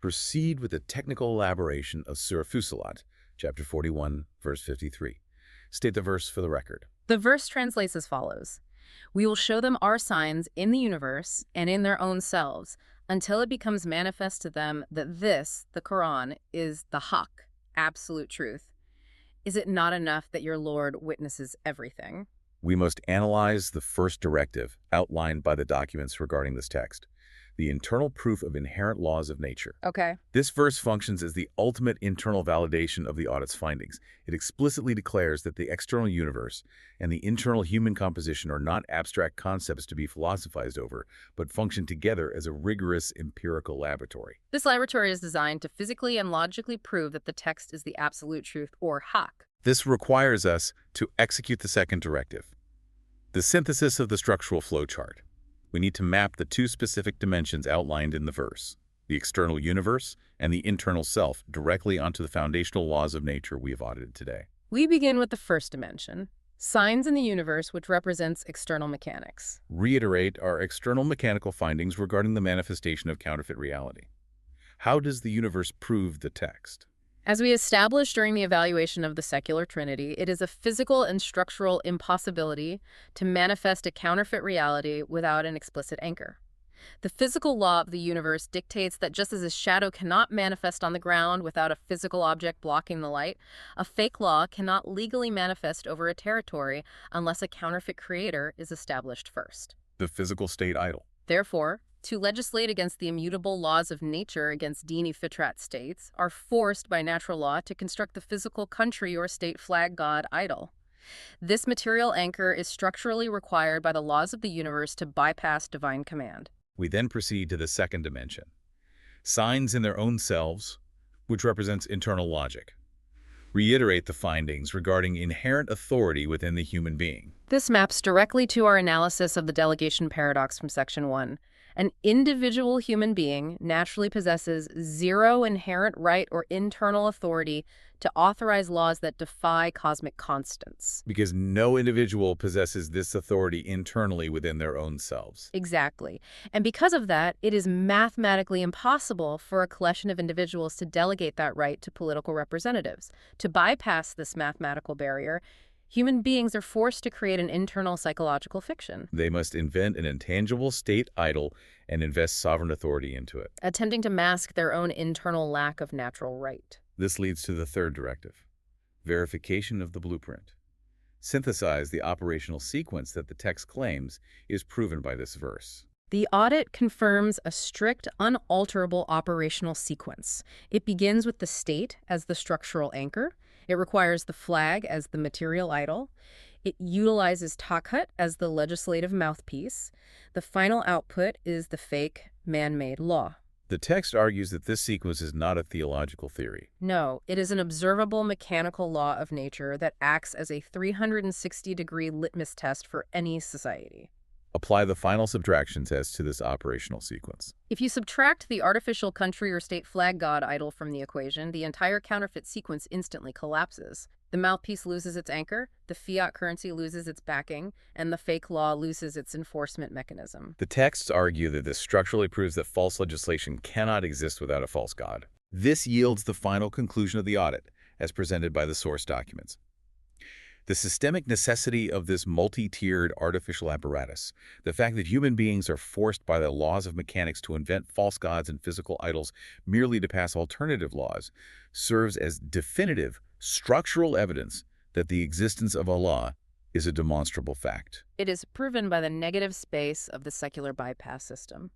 Proceed with the technical elaboration of Surah Fusilat, chapter 41, verse 53. State the verse for the record. The verse translates as follows: "We will show them our signs in the universe and in their own selves, until it becomes manifest to them that this, the Quran, is the Haqq, absolute truth. Is it not enough that your Lord witnesses everything?" We must analyze the first directive outlined by the documents regarding this text, the internal proof of inherent laws of nature. Okay. This verse functions as the ultimate internal validation of the audit's findings. It explicitly declares that the external universe and the internal human composition are not abstract concepts to be philosophized over, but function together as a rigorous empirical laboratory. This laboratory is designed to physically and logically prove that the text is the absolute truth, or Haqq. This requires us to execute the second directive, the synthesis of the structural flowchart. We need to map the two specific dimensions outlined in the verse, the external universe and the internal self, directly onto the foundational laws of nature we have audited today. We begin with the first dimension, signs in the universe, which represents external mechanics. Reiterate our external mechanical findings regarding the manifestation of counterfeit reality. How does the universe prove the text? As we established during the evaluation of the secular trinity, it is a physical and structural impossibility to manifest a counterfeit reality without an explicit anchor. The physical law of the universe dictates that just as a shadow cannot manifest on the ground without a physical object blocking the light, a fake law cannot legally manifest over a territory unless a counterfeit creator is established first. The physical state idol. Therefore, to legislate against the immutable laws of nature against dini fitrat states are forced by natural law to construct the physical country or state flag god idol. This material anchor is structurally required by the laws of the universe to bypass divine command. We then proceed to the second dimension, signs in their own selves, which represents internal logic. Reiterate the findings regarding inherent authority within the human being. This maps directly to our analysis of the delegation paradox from Section 1. An individual human being naturally possesses zero inherent right or internal authority to authorize laws that defy cosmic constants. Because no individual possesses this authority internally within their own selves. Exactly. And because of that, it is mathematically impossible for a collection of individuals to delegate that right to political representatives. To bypass this mathematical barrier, human beings are forced to create an internal psychological fiction. They must invent an intangible state idol and invest sovereign authority into it, attempting to mask their own internal lack of natural right. This leads to the third directive, verification of the blueprint. Synthesize the operational sequence that the text claims is proven by this verse. The audit confirms a strict, unalterable operational sequence. It begins with the state as the structural anchor. It requires the flag as the material idol. It utilizes Takhut as the legislative mouthpiece. The final output is the fake, man-made law. The text argues that this sequence is not a theological theory. No, it is an observable mechanical law of nature that acts as a 360-degree litmus test for any society. Apply the final subtractions as to this operational sequence. If you subtract the artificial country or state flag god idol from the equation, the entire counterfeit sequence instantly collapses. The mouthpiece loses its anchor, the fiat currency loses its backing, and the fake law loses its enforcement mechanism. The texts argue that this structurally proves that false legislation cannot exist without a false god. This yields the final conclusion of the audit, as presented by the source documents. The systemic necessity of this multi-tiered artificial apparatus, the fact that human beings are forced by the laws of mechanics to invent false gods and physical idols merely to pass alternative laws, serves as definitive, structural evidence that the existence of Allah is a demonstrable fact. It is proven by the negative space of the secular bypass system.